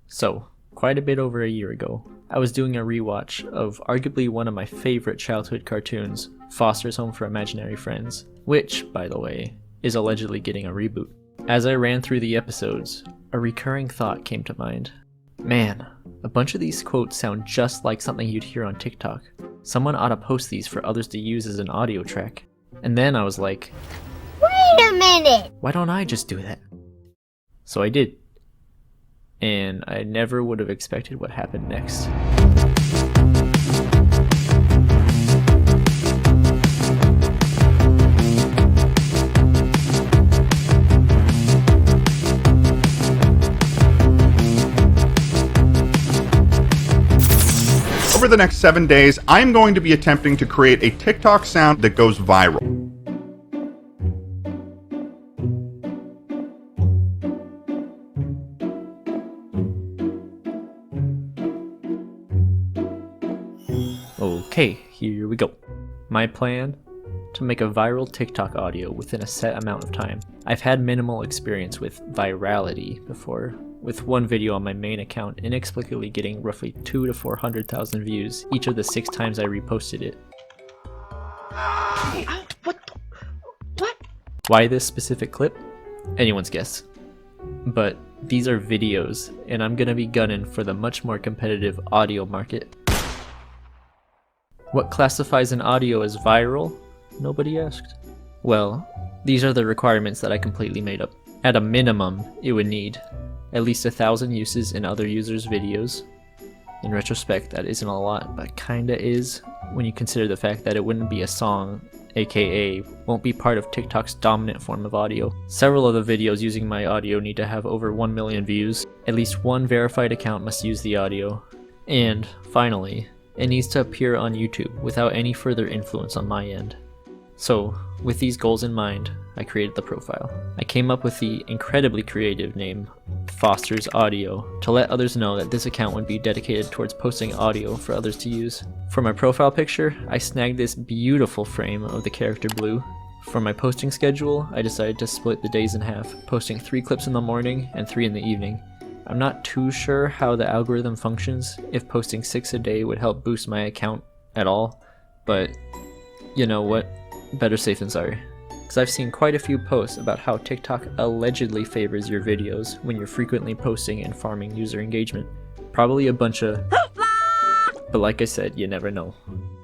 So, quite a bit over a year ago, I was doing a rewatch of arguably one of my favorite childhood cartoons, Foster's Home for Imaginary Friends, which, by the way, is allegedly getting a reboot. As I ran through the episodes, a recurring thought came to mind. Man, a bunch of these quotes sound just like something you'd hear on TikTok. Someone ought to post these for others to use as an audio track. And then I was like, wait a minute! Why don't I just do that? So I did. And I never would have expected what happened next. Over the next 7 days, I'm going to be attempting to create a TikTok sound that goes viral. Okay, here we go. My plan? To make a viral TikTok audio within a set amount of time. I've had minimal experience with virality before, with one video on my main account inexplicably getting roughly 200,000 to 400,000 views each of the 6 times I reposted it. What? Why this specific clip? Anyone's guess. But these are videos, and I'm gonna be gunning for the much more competitive audio market. What classifies an audio as viral? Nobody asked. Well, these are the requirements that I completely made up. At a minimum, it would need at least 1,000 uses in other users' videos. In retrospect, that isn't a lot, but kinda is when you consider the fact that it wouldn't be a song, aka won't be part of TikTok's dominant form of audio. Several of the videos using my audio need to have over 1 million views. At least one verified account must use the audio. And finally, it needs to appear on YouTube without any further influence on my end. So, with these goals in mind, I created the profile. I came up with the incredibly creative name, Foster's Audio, to let others know that this account would be dedicated towards posting audio for others to use. For my profile picture, I snagged this beautiful frame of the character Blue. For my posting schedule, I decided to split the days in half, posting 3 clips in the morning and 3 in the evening. I'm not too sure how the algorithm functions, if posting 6 a day would help boost my account at all, but you know what, better safe than sorry. Because I've seen quite a few posts about how TikTok allegedly favors your videos when you're frequently posting and farming user engagement. Probably a bunch of but like I said, you never know.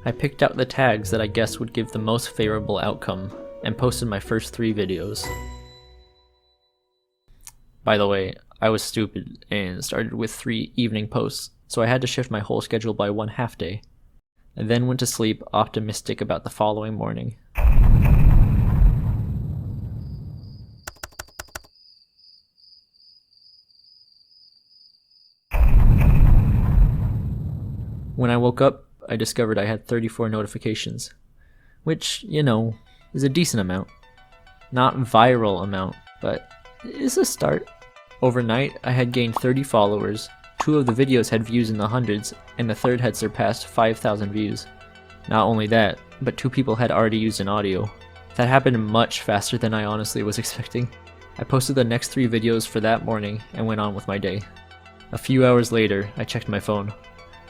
I picked out the tags that I guessed would give the most favorable outcome and posted my first 3 videos. By the way, I was stupid and started with 3 evening posts, so I had to shift my whole schedule by 1 half day. I then went to sleep optimistic about the following morning. When I woke up, I discovered I had 34 notifications, which, you know, is a decent amount. Not viral amount, but it's a start. Overnight, I had gained 30 followers, 2 of the videos had views in the hundreds, and the third had surpassed 5,000 views. Not only that, but 2 people had already used an audio. That happened much faster than I honestly was expecting. I posted the next 3 videos for that morning and went on with my day. A few hours later, I checked my phone.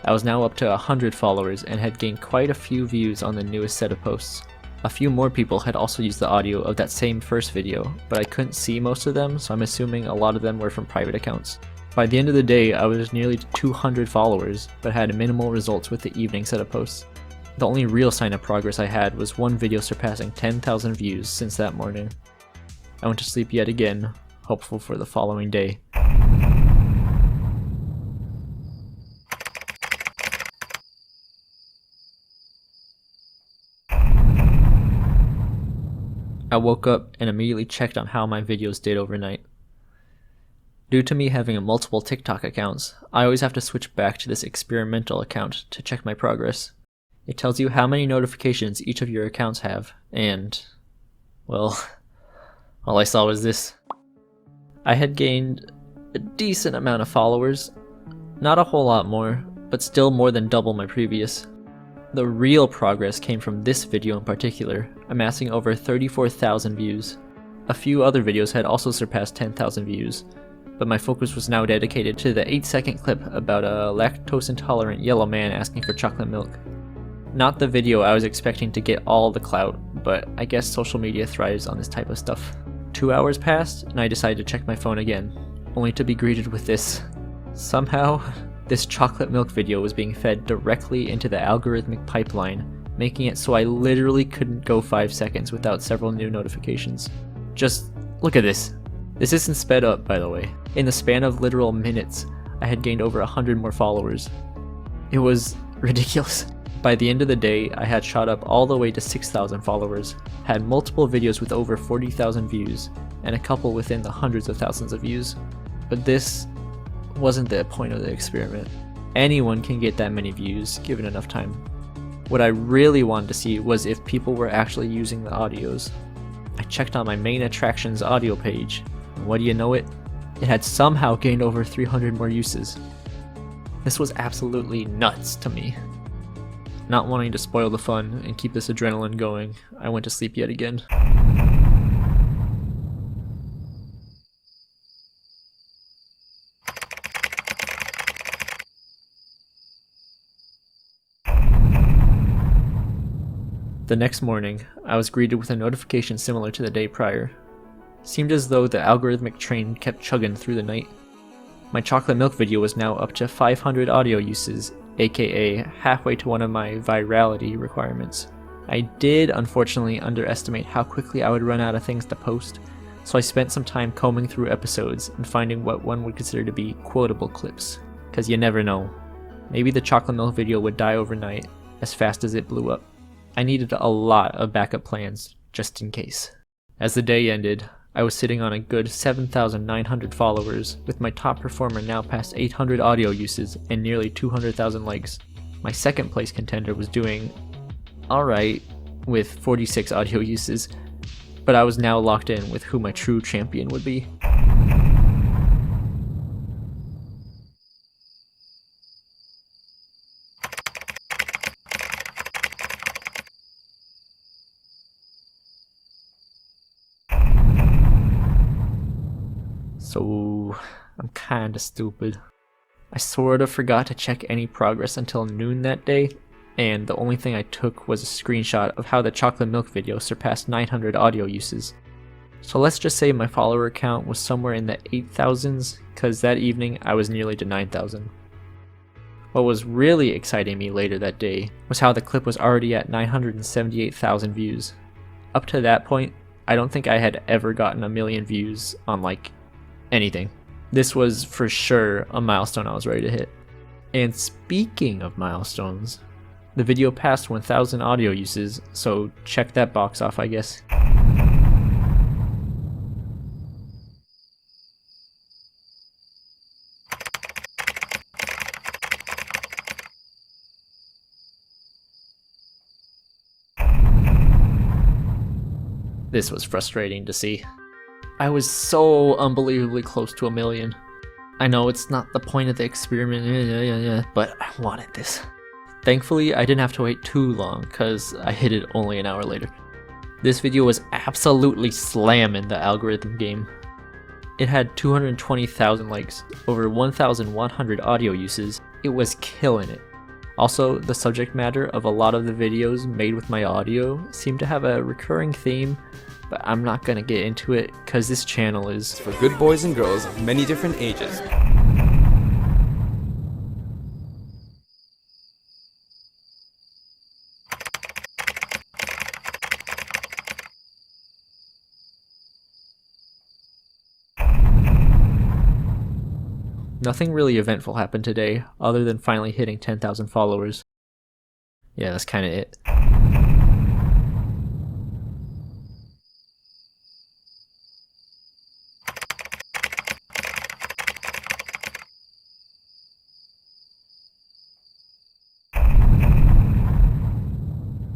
I was now up to 100 followers and had gained quite a few views on the newest set of posts. A few more people had also used the audio of that same first video, but I couldn't see most of them, so I'm assuming a lot of them were from private accounts. By the end of the day, I was nearly 200 followers, but had minimal results with the evening set of posts. The only real sign of progress I had was one video surpassing 10,000 views since that morning. I went to sleep yet again, hopeful for the following day. I woke up and immediately checked on how my videos did overnight. Due to me having multiple TikTok accounts, I always have to switch back to this experimental account to check my progress. It tells you how many notifications each of your accounts have, and, well, all I saw was this. I had gained a decent amount of followers, not a whole lot more, but still more than double my previous. The real progress came from this video in particular, amassing over 34,000 views. A few other videos had also surpassed 10,000 views, but my focus was now dedicated to the 8-second clip about a lactose-intolerant yellow man asking for chocolate milk. Not the video I was expecting to get all the clout, but I guess social media thrives on this type of stuff. 2 hours passed, and I decided to check my phone again, only to be greeted with this. Somehow, this chocolate milk video was being fed directly into the algorithmic pipeline, making it so I literally couldn't go 5 seconds without several new notifications. Just look at this. This isn't sped up, by the way. In the span of literal minutes, I had gained over 100 more followers. It was ridiculous. By the end of the day, I had shot up all the way to 6,000 followers, had multiple videos with over 40,000 views, and a couple within the hundreds of thousands of views. But this wasn't the point of the experiment. Anyone can get that many views, given enough time. What I really wanted to see was if people were actually using the audios. I checked on my main attractions audio page, and what do you know it? It had somehow gained over 300 more uses. This was absolutely nuts to me. Not wanting to spoil the fun and keep this adrenaline going, I went to sleep yet again. The next morning, I was greeted with a notification similar to the day prior. Seemed as though the algorithmic train kept chugging through the night. My chocolate milk video was now up to 500 audio uses, aka halfway to one of my virality requirements. I did unfortunately underestimate how quickly I would run out of things to post, so I spent some time combing through episodes and finding what one would consider to be quotable clips. Cause you never know. Maybe the chocolate milk video would die overnight, as fast as it blew up. I needed a lot of backup plans, just in case. As the day ended, I was sitting on a good 7,900 followers, with my top performer now past 800 audio uses and nearly 200,000 likes. My second place contender was doing alright with 46 audio uses, but I was now locked in with who my true champion would be. So, I'm kinda stupid. I sorta forgot to check any progress until noon that day, and the only thing I took was a screenshot of how the chocolate milk video surpassed 900 audio uses. So let's just say my follower count was somewhere in the 8,000s, cause that evening I was nearly to 9,000. What was really exciting me later that day was how the clip was already at 978,000 views. Up to that point, I don't think I had ever gotten 1 million views on anything. This was for sure a milestone I was ready to hit. And speaking of milestones, the video passed 1,000 audio uses, so check that box off, I guess. This was frustrating to see. I was so unbelievably close to 1 million. I know it's not the point of the experiment, but I wanted this. Thankfully, I didn't have to wait too long, cause I hit it only an hour later. This video was absolutely slamming the algorithm game. It had 220,000 likes, over 1,100 audio uses. It was killing it. Also, the subject matter of a lot of the videos made with my audio seemed to have a recurring theme, but I'm not gonna get into it cause this channel is for good boys and girls of many different ages. Nothing really eventful happened today, other than finally hitting 10,000 followers. Yeah, that's kinda it.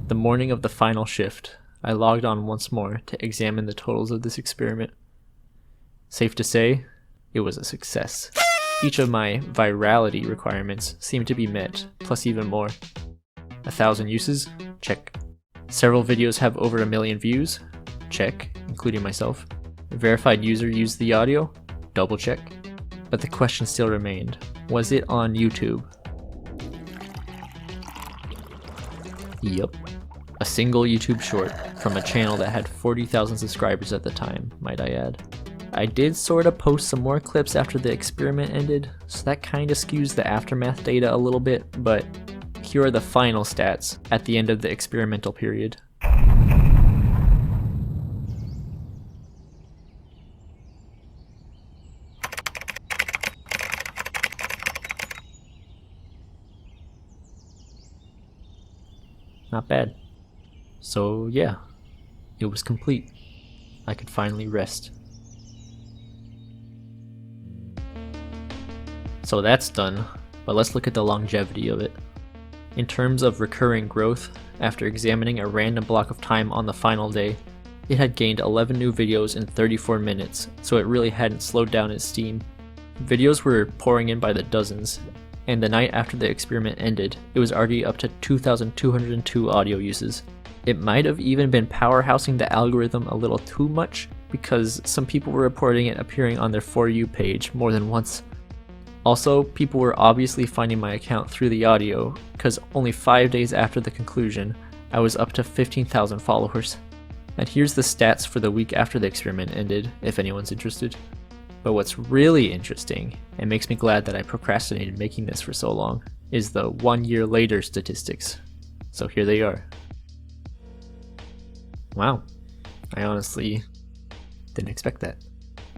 The morning of the final shift, I logged on once more to examine the totals of this experiment. Safe to say, it was a success. Each of my virality requirements seemed to be met, plus even more. 1,000 uses? Check. Several videos have over 1 million views? Check, including myself. A verified user used the audio? Double check. But the question still remained, was it on YouTube? Yup. A single YouTube short from a channel that had 40,000 subscribers at the time, might I add. I did sort of post some more clips after the experiment ended, so that kind of skews the aftermath data a little bit, but here are the final stats at the end of the experimental period. Not bad. So yeah, it was complete. I could finally rest. So that's done, but let's look at the longevity of it. In terms of recurring growth, after examining a random block of time on the final day, it had gained 11 new videos in 34 minutes, so it really hadn't slowed down its steam. Videos were pouring in by the dozens, and the night after the experiment ended, it was already up to 2,202 audio uses. It might have even been powerhousing the algorithm a little too much, because some people were reporting it appearing on their For You page more than once. Also, people were obviously finding my account through the audio, because only 5 days after the conclusion, I was up to 15,000 followers. And here's the stats for the week after the experiment ended, if anyone's interested. But what's really interesting, and makes me glad that I procrastinated making this for so long, is the 1 year later statistics. So here they are. Wow, I honestly didn't expect that.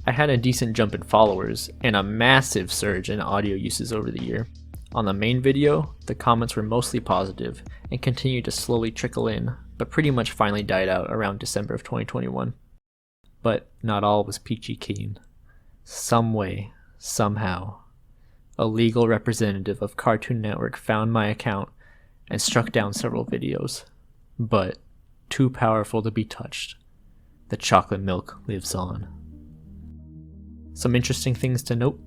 I had a decent jump in followers, and a massive surge in audio uses over the year. On the main video, the comments were mostly positive, and continued to slowly trickle in, but pretty much finally died out around December of 2021. But not all was peachy keen. Some way, somehow, a legal representative of Cartoon Network found my account and struck down several videos. But too powerful to be touched. The chocolate milk lives on. Some interesting things to note.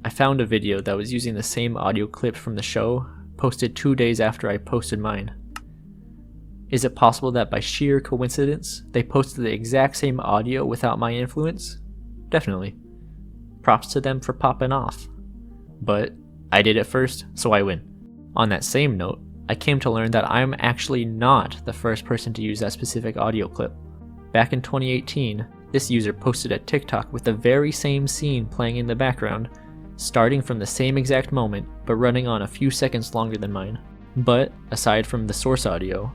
I found a video that was using the same audio clip from the show, posted 2 days after I posted mine. Is it possible that by sheer coincidence, they posted the exact same audio without my influence? Definitely. Props to them for popping off. But I did it first, so I win. On that same note, I came to learn that I'm actually not the first person to use that specific audio clip. Back in 2018, this user posted a TikTok with the very same scene playing in the background, starting from the same exact moment, but running on a few seconds longer than mine. But, aside from the source audio,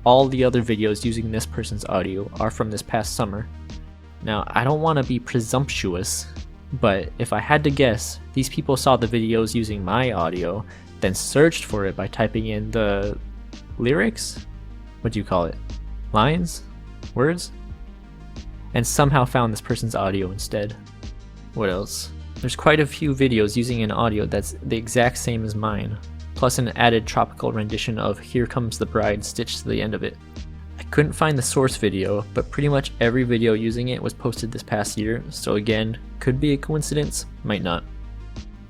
all the other videos using this person's audio are from this past summer. Now, I don't want to be presumptuous, but if I had to guess, these people saw the videos using my audio, then searched for it by typing in the lyrics? What do you call it? Lines? Words? And somehow found this person's audio instead. What else? There's quite a few videos using an audio that's the exact same as mine, plus an added tropical rendition of Here Comes the Bride stitched to the end of it. I couldn't find the source video, but pretty much every video using it was posted this past year, so again, could be a coincidence, might not.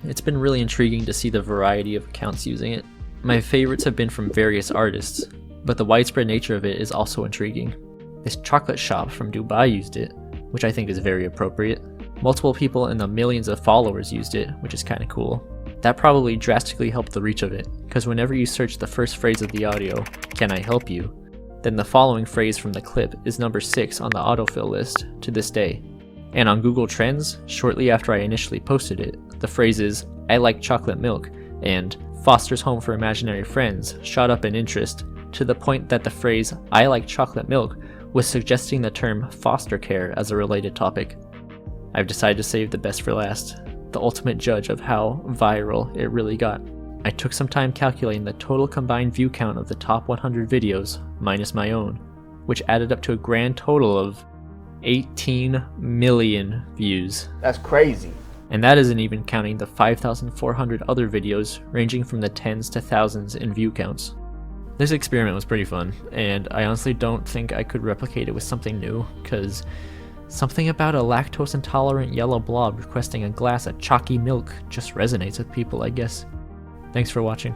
It's been really intriguing to see the variety of accounts using it. My favorites have been from various artists, but the widespread nature of it is also intriguing. This chocolate shop from Dubai used it, which I think is very appropriate. Multiple people in the millions of followers used it, which is kinda cool. That probably drastically helped the reach of it, because whenever you search the first phrase of the audio, "Can I help you?" then the following phrase from the clip is number 6 on the autofill list to this day. And on Google Trends, shortly after I initially posted it, the phrases "I like chocolate milk" and "Foster's Home for Imaginary Friends" shot up in interest, to the point that the phrase "I like chocolate milk" was suggesting the term foster care as a related topic. I've decided to save the best for last, the ultimate judge of how viral it really got. I took some time calculating the total combined view count of the top 100 videos, minus my own, which added up to a grand total of 18 million views. That's crazy. And that isn't even counting the 5,400 other videos ranging from the tens to thousands in view counts. This experiment was pretty fun, and I honestly don't think I could replicate it with something new, because something about a lactose intolerant yellow blob requesting a glass of chalky milk just resonates with people, I guess. Thanks for watching.